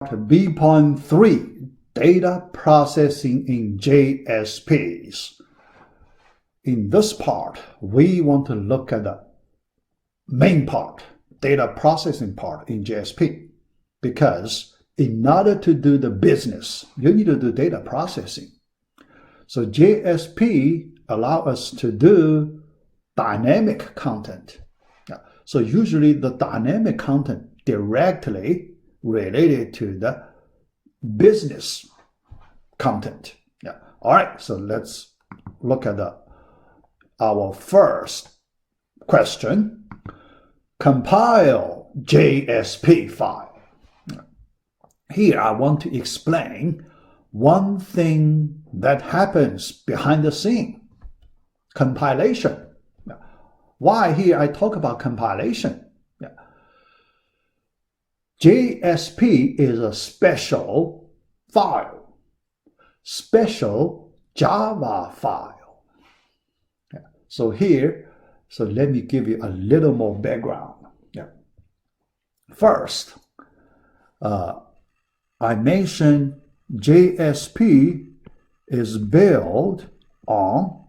B.3 Data Processing in JSPs. In this part, we want to look at the main part, data processing part in JSP, because in order to do the business, you need to do data processing. So JSP allow us to do dynamic content. So usually the dynamic content directly related to the business content. All right, so let's look at our first question. Compile JSP file. Here I want to explain one thing that happens behind the scene. Compilation. Why here I talk about compilation? JSP is a special file, special Java file. So here, let me give you a little more background. First, I mentioned JSP is built on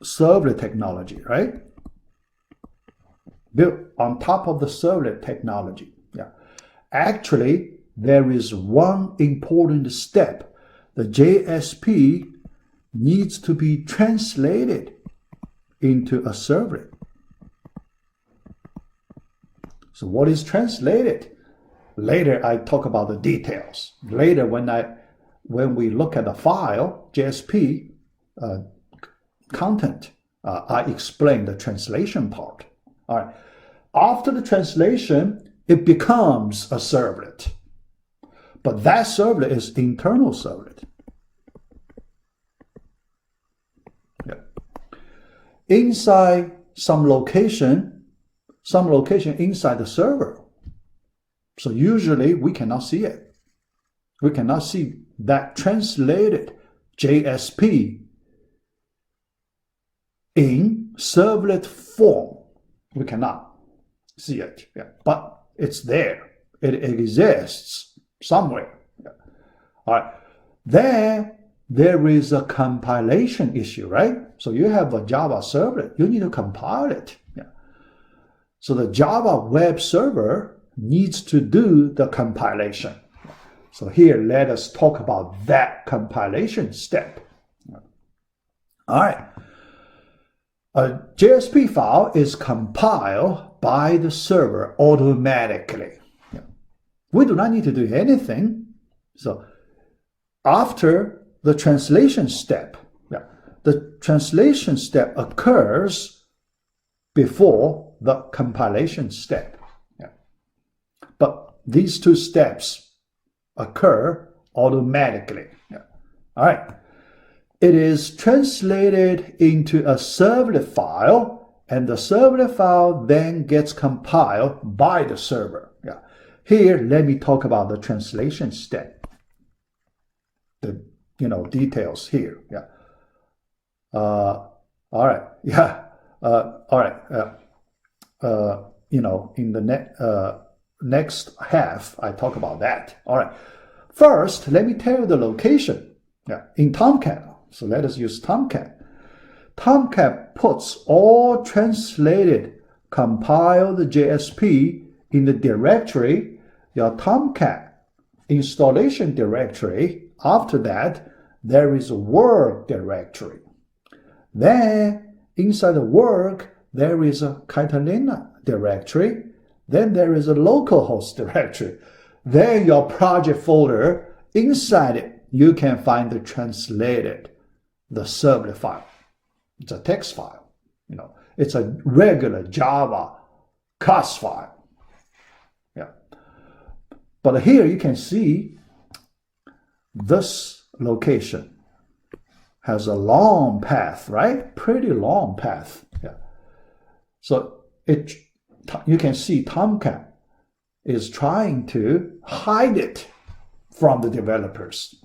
servlet technology, right? Built on top of the servlet technology. Actually, there is one important step. The JSP needs to be translated into a servlet. So what is translated? Later, I talk about the details. Later, when we look at the file, JSP content, I explain the translation part. All right. After the translation, it becomes a servlet. But that servlet is internal servlet. Inside some location inside the server. So usually we cannot see it. We cannot see that translated JSP in servlet form. We cannot see it. But it's there. It exists somewhere. All right. Then there is a compilation issue, right? So you have a Java servlet. You need to compile it. So the Java web server needs to do the compilation. So here, let us talk about that compilation step. All right. A JSP file is compiled by the server automatically. We do not need to do anything. So after the translation step, the translation step occurs before the compilation step. But these two steps occur automatically. All right. It is translated into a servlet file, and the servlet file then gets compiled by the server. Here, let me talk about the translation step. The details here. All right. All right. In the next half, I talk about that. All right. First, let me tell you the location. In Tomcat. So let us use Tomcat. Tomcat puts all translated compiled JSP in the directory, your Tomcat installation directory. After that, there is a work directory. Then inside the work, there is a Catalina directory. Then there is a localhost directory. Then your project folder, inside it, you can find the translated, the servlet file. It's a text file. It's a regular Java class file. But here you can see this location has a long path, right? Pretty long path. So you can see Tomcat is trying to hide it from the developers.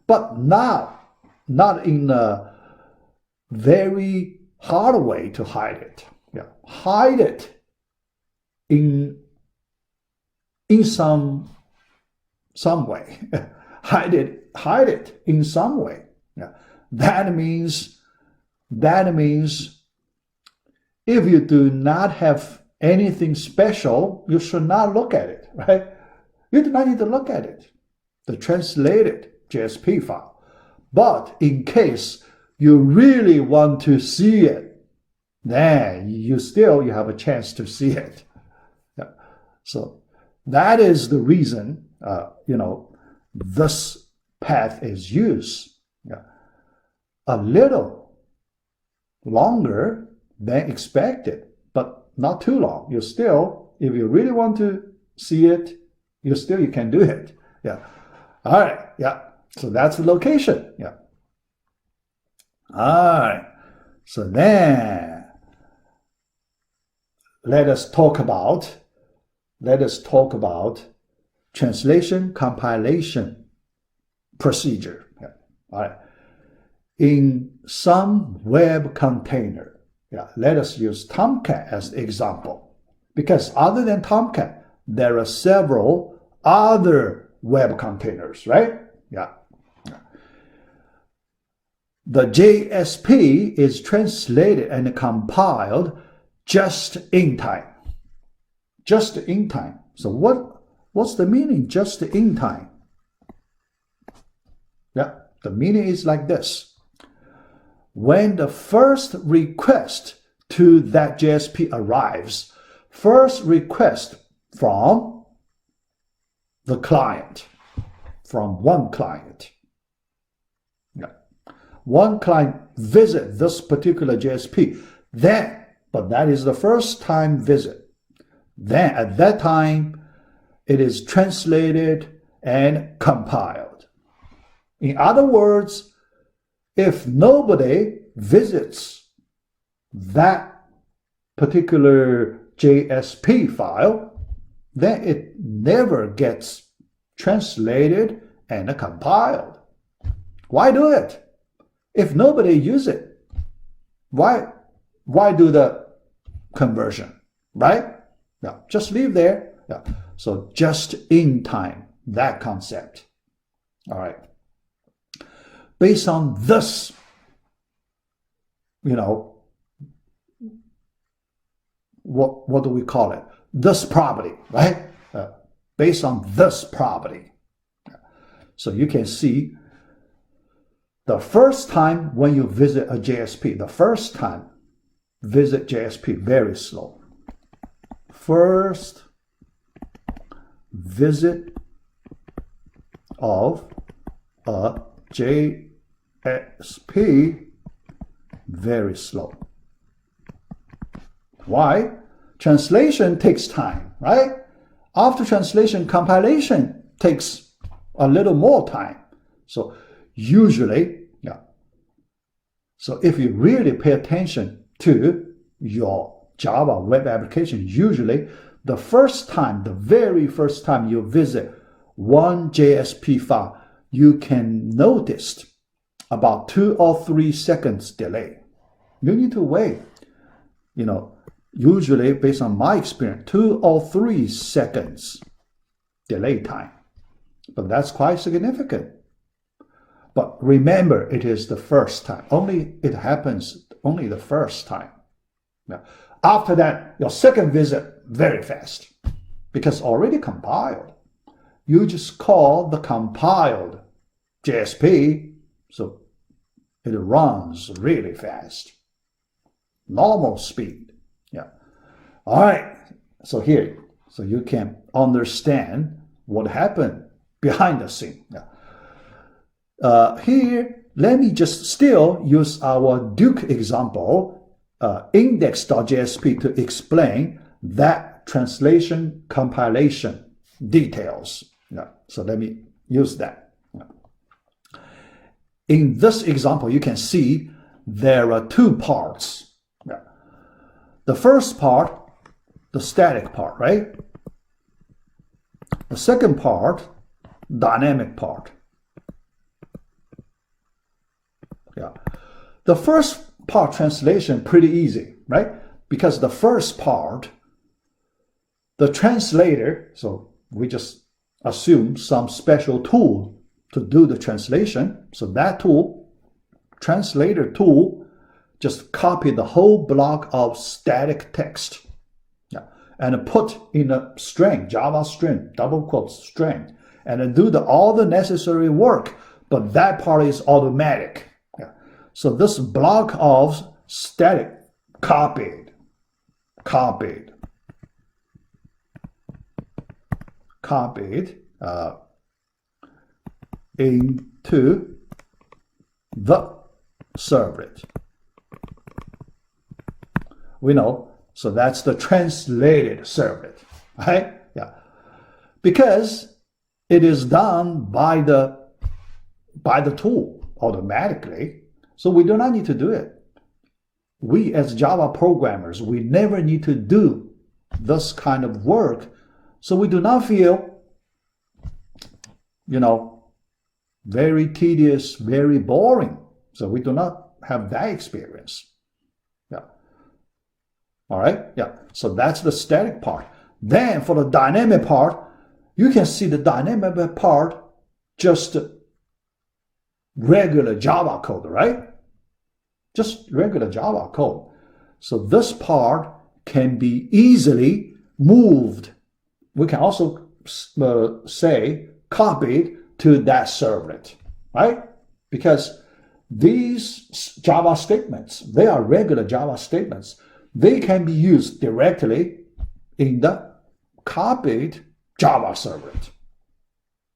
But not in a very hard way to hide it. Hide it in some some way. hide it in some way. Yeah. That means if you do not have anything special, you should not look at it, right? You do not need to look at it, the translated JSP file. But in case you really want to see it, then you have a chance to see it. Yeah. So that is the reason, this path is used. Yeah. A little longer than expected, but not too long. You still, if you really want to see it, you can do it. Yeah. All right. Yeah. So that's the location. Yeah. All right. So then let us talk about translation compilation procedure. Yeah. All right. In some web container, yeah, let us use Tomcat as the example, because other than Tomcat, there are several other web containers, right? Yeah. The JSP is translated and compiled just in time. Just in time. So what's the meaning just in time? Yeah, the meaning is like this. When the first request to that JSP arrives, first request from the client, from one client. Yeah. One client visit this particular JSP, but that is the first time visit. Then at that time, it is translated and compiled. In other words, if nobody visits that particular JSP file, then it never gets translated and compiled. Why do it? If nobody uses it, why do the conversion, right? Yeah, just leave there. Yeah. So just in time, that concept. All right. Based on this, what do we call it? This property, right? Based on this property. So you can see the first time when you visit a JSP, the first time visit JSP, very slow. First visit of a JSP, very slow. Why? Translation takes time, right? After translation, compilation takes a little more time. So usually, yeah. So if you really pay attention to your Java web application, usually the very first time you visit one JSP file, you can notice about 2 or 3 seconds delay. You need to wait. Usually, based on my experience, 2 or 3 seconds delay time. But that's quite significant. But remember, it is the first time. It happens only the first time. Now, after that, your second visit, very fast, because already compiled. You just call the compiled JSP, so it runs really fast. Normal speed. Yeah. All right. So here, so you can understand what happened behind the scene. Yeah. Here, let me just still use our Duke example, index.jsp, to explain that translation compilation details. Yeah. So let me use that. Yeah. In this example, you can see there are 2 parts. Yeah. The first part, the static part, right? The second part, dynamic part. Yeah. The first part translation, pretty easy, right? Because the first part, the translator, so we just assume some special tool to do the translation. So that tool, translator tool, just copy the whole block of static text, and put in a string, Java string, double quotes string, and then do all the necessary work, but that part is automatic. So this block of static copied into the servlet. We know, so that's the translated servlet, right? Yeah, because it is done by the tool automatically, so we do not need to do it. We as Java programmers, we never need to do this kind of work, so we do not feel, very tedious, very boring. So we do not have that experience. Yeah. All right. Yeah. So that's the static part. Then for the dynamic part, you can see the dynamic part just regular Java code, right? Just regular Java code. So this part can be easily moved. We can also say copied to that servlet, right? Because these Java statements, they are regular Java statements. They can be used directly in the copied Java servlet.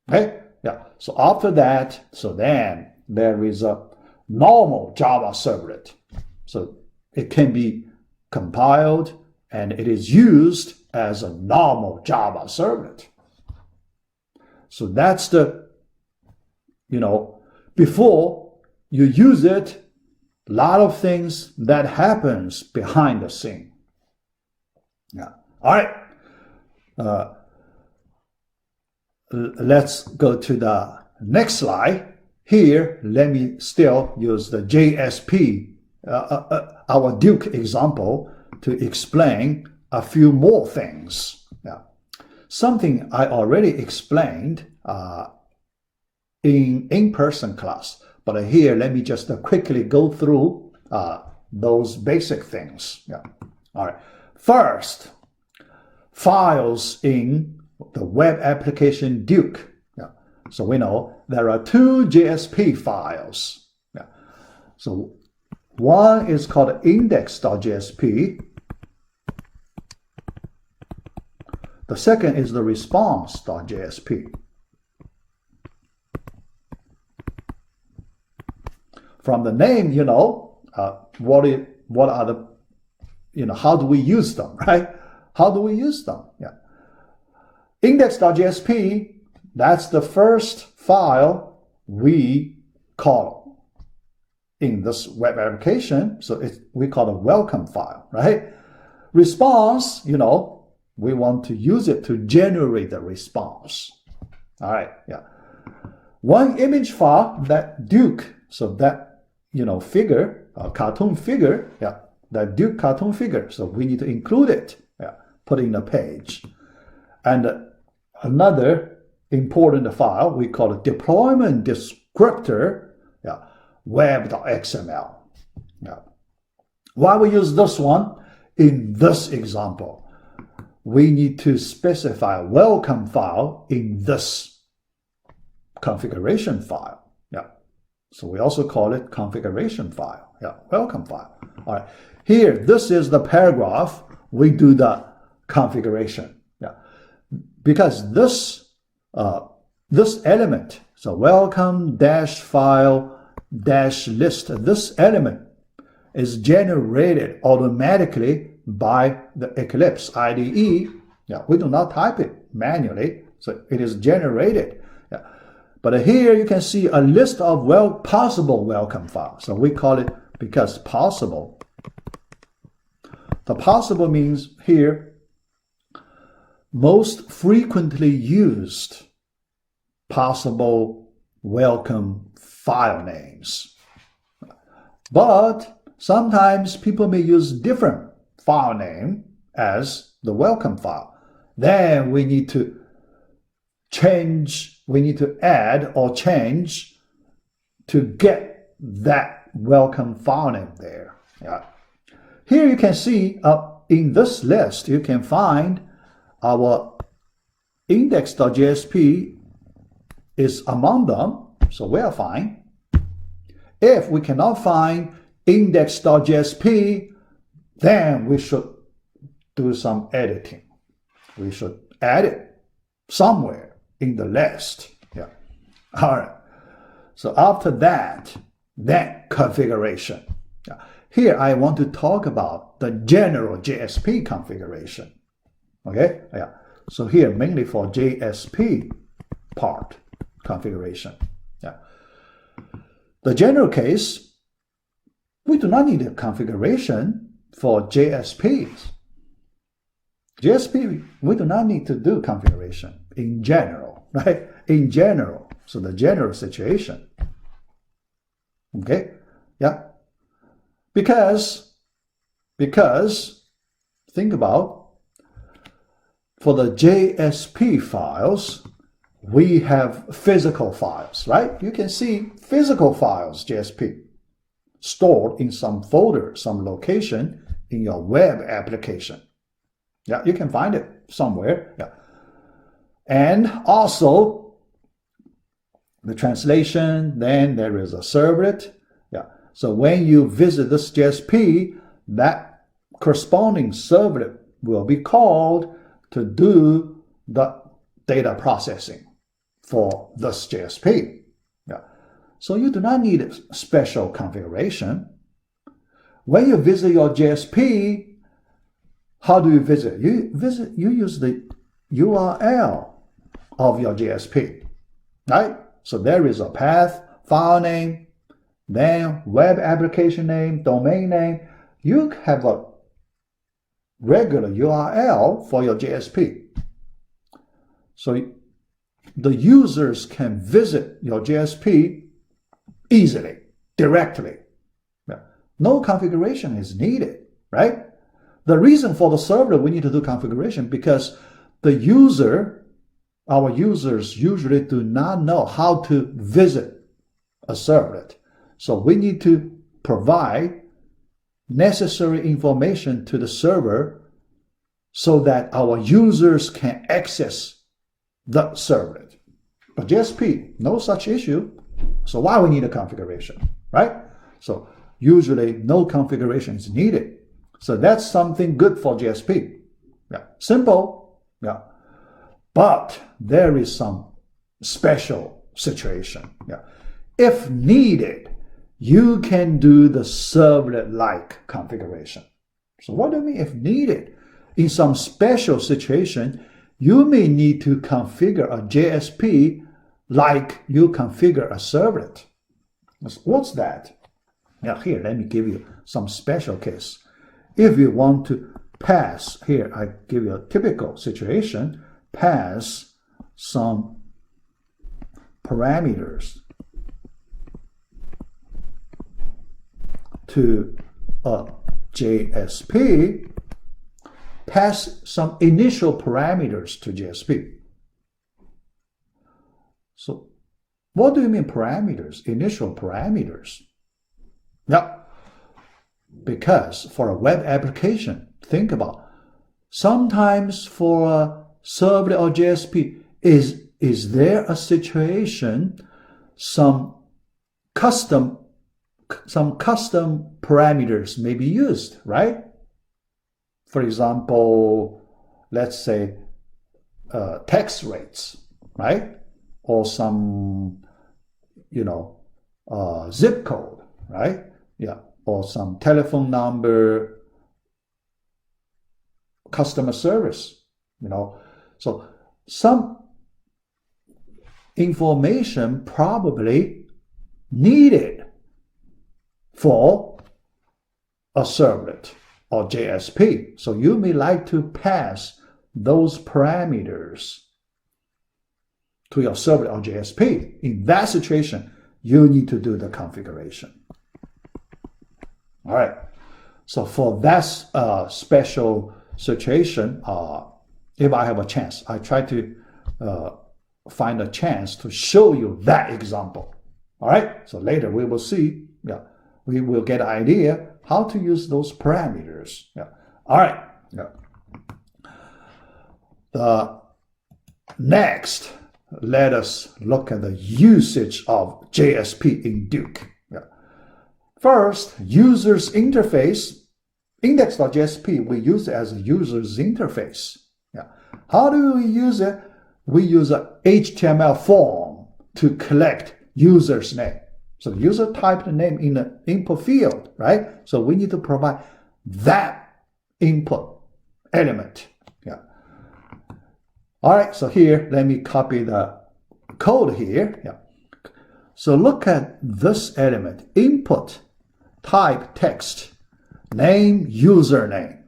Okay? Yeah. So after that, so then there is a normal Java servlet. So it can be compiled and it is used as a normal Java servlet. So that's the, before you use it, a lot of things that happens behind the scene. Yeah. All right. Let's go to the next slide. Here, let me still use the JSP, our Duke example, to explain a few more things. Yeah. Something I already explained in-person class, but here let me just quickly go through those basic things. Yeah. All right. First, files in the web application Duke. Yeah. So we know there are two JSP files. Yeah. So one is called index.jsp. The second is the response.jsp. From the name, what are the, how do we use them, right? How do we use them? Yeah. Index.jsp, that's the first file we call in this web application. So we call it a welcome file, right? Response, we want to use it to generate the response. All right, yeah. One image file, that Duke, so that, figure, cartoon figure, yeah, that Duke cartoon figure. So we need to include it, yeah, put in the page. And another important file we call a deployment descriptor, yeah, web.xml. Yeah. Why we use this one? In this example, we need to specify a welcome file in this configuration file. Yeah. So we also call it configuration file. Yeah, welcome file. All right. Here, this is the paragraph we do the configuration. Yeah. Because this element, so welcome -file -list, this element is generated automatically by the Eclipse IDE. Yeah, we do not type it manually, so it is generated. Yeah. But here you can see a list of possible welcome files. So we call it, because possible. The possible means here most frequently used possible welcome file names. But sometimes people may use different file name as the welcome file. Then we need to change, we need to add or change to get that welcome file name there. Yeah. Here you can see in this list, you can find our index.jsp is among them, so we are fine. If we cannot find index.jsp, then we should do some editing. We should add it somewhere in the list. Yeah. All right. So after that, then configuration. Yeah. Here I want to talk about the general JSP configuration. Okay. Yeah. So here mainly for JSP part configuration. Yeah. The general case, we do not need a configuration for JSPs. JSP, we do not need to do configuration in general, right? In general, so the general situation. Okay, yeah. Because think about, for the JSP files, we have physical files, right? You can see physical files, JSP, stored in some folder, some location in your web application. Yeah, you can find it somewhere. Yeah. And also the translation, then there is a servlet. Yeah. So when you visit this JSP, that corresponding servlet will be called to do the data processing for this JSP. Yeah. So you do not need a special configuration. When you visit your JSP, how do you visit? You use the URL of your JSP, right? So there is a path, file name, then web application name, domain name. You have a regular URL for your JSP. So the users can visit your JSP easily, directly. No configuration is needed, right? The reason for the servlet we need to do configuration because the user, our users usually do not know how to visit a servlet. So we need to provide necessary information to the server so that our users can access the servlet. But JSP, no such issue. So why we need a configuration, right? So usually no configuration is needed. So that's something good for JSP. Yeah, simple. Yeah, but there is some special situation. Yeah, if needed, you can do the servlet-like configuration. So what do you mean if needed? In some special situation, you may need to configure a JSP like you configure a servlet. What's that? Now here, let me give you some special case. If you want to pass, here I give you a typical situation, pass some parameters to a JSP, pass some initial parameters to JSP. So what do you mean parameters, initial parameters? Yeah. Because for a web application, think about, sometimes for a servlet or JSP, is there a situation, some custom parameters may be used, right? For example, let's say text rates, right? Or some, zip code, right? Yeah. Or some telephone number, customer service, So some information probably needed for a servlet or JSP. So you may like to pass those parameters to your servlet or JSP. In that situation, you need to do the configuration. All right. So for that special situation, if I have a chance, I try to find a chance to show you that example. All right, so later we will see, we will get an idea how to use those parameters. All right. Next, let us look at the usage of JSP in Duke. First, user's interface. Index.jsp, we use it as a user's interface. How do we use it? We use an HTML form to collect user's name. So the user typed the name in the input field, right? So we need to provide that input element. All right, so here, let me copy the code here. So look at this element, input, type text, name, username.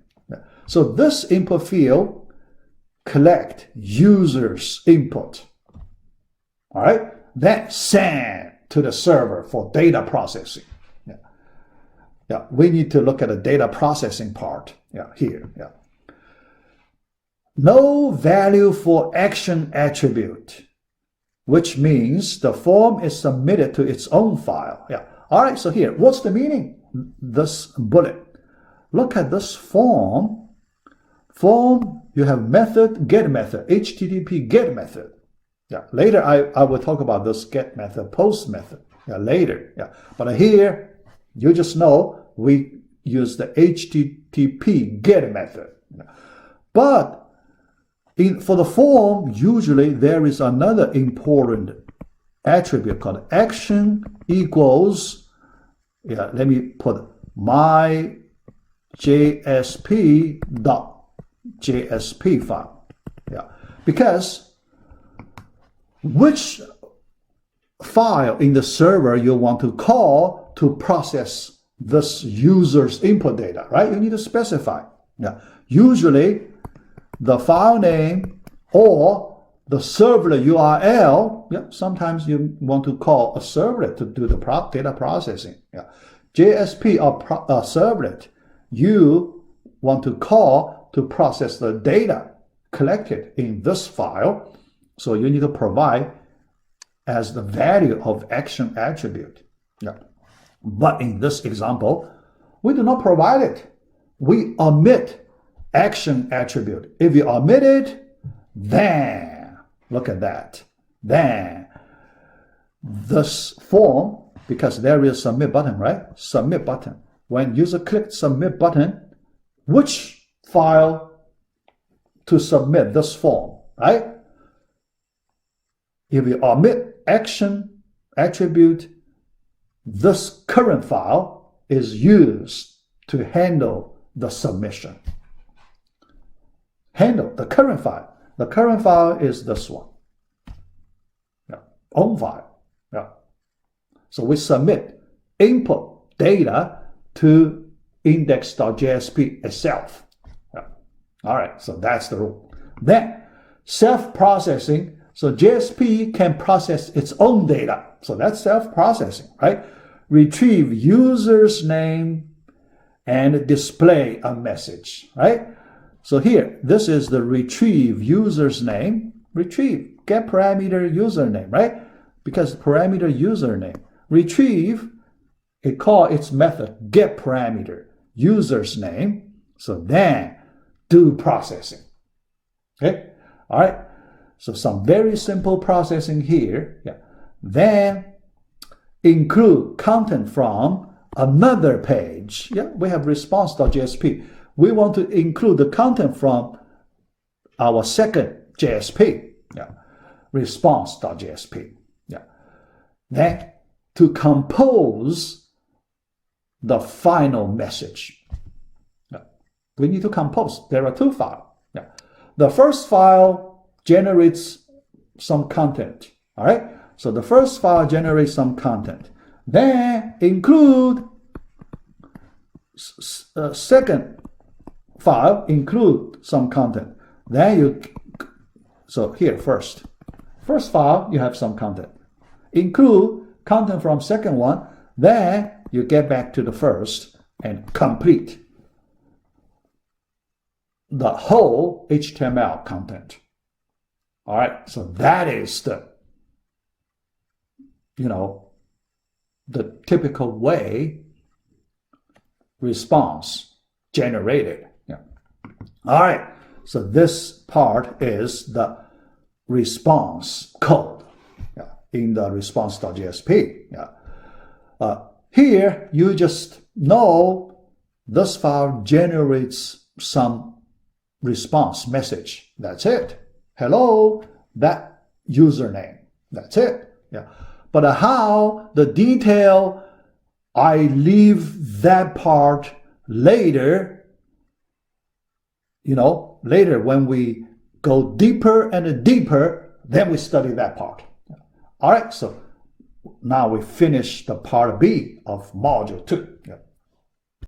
So this input field collect user's input. All right, then send to the server for data processing. We need to look at the data processing part here. No value for action attribute, which means the form is submitted to its own file. All right, so here, what's the meaning? This bullet. Look at this form. Form, you have method, get method, HTTP get method. Later I will talk about this get method, post method. Later. But here, you just know we use the HTTP get method. But for the form, usually there is another important attribute called action equals, let me put my JSP.jsp file. Because which file in the server you want to call to process this user's input data, right? You need to specify. Usually the file name or the servlet URL, sometimes you want to call a servlet to do the data processing. JSP or servlet, you want to call to process the data collected in this file. So you need to provide as the value of action attribute. But in this example, we do not provide it. We omit action attribute. If you omit it, then, look at that, then this form, because there is a submit button, right? Submit button. When user clicks submit button, which file to submit this form, right? If you omit action attribute, this current file is used to handle the submission. Handle the current file. The current file is this one. Own file. So we submit input data to index.jsp itself. All right, so that's the rule. Then self-processing. So JSP can process its own data. So that's self-processing, right? Retrieve user's name and display a message, right? So here, this is the retrieve user's name. Retrieve, get parameter username, right? Because parameter username. Retrieve, it call its method get parameter user's name. So then do processing. Okay, all right. So some very simple processing here. Then include content from another page. We have response.jsp. We want to include the content from our second JSP, response.jsp. Then to compose the final message. We need to compose. There are two files. The first file generates some content. All right. So the first file generates some content. Then include second file include some content. Then so here first file you have some content. Include content from second one. Then you get back to the first and complete the whole HTML content. All right, so that is the, the typical way response generated. Yeah. All right, so this part is the response code, yeah, in the response.jsp. Yeah. Here, you just know this file generates some response message. That's it. Hello, that username. That's it. Yeah. But how the detail, I leave that part later. Later when we go deeper and deeper, then we study that part. All right, so now we finish the part B of module 2. Yeah.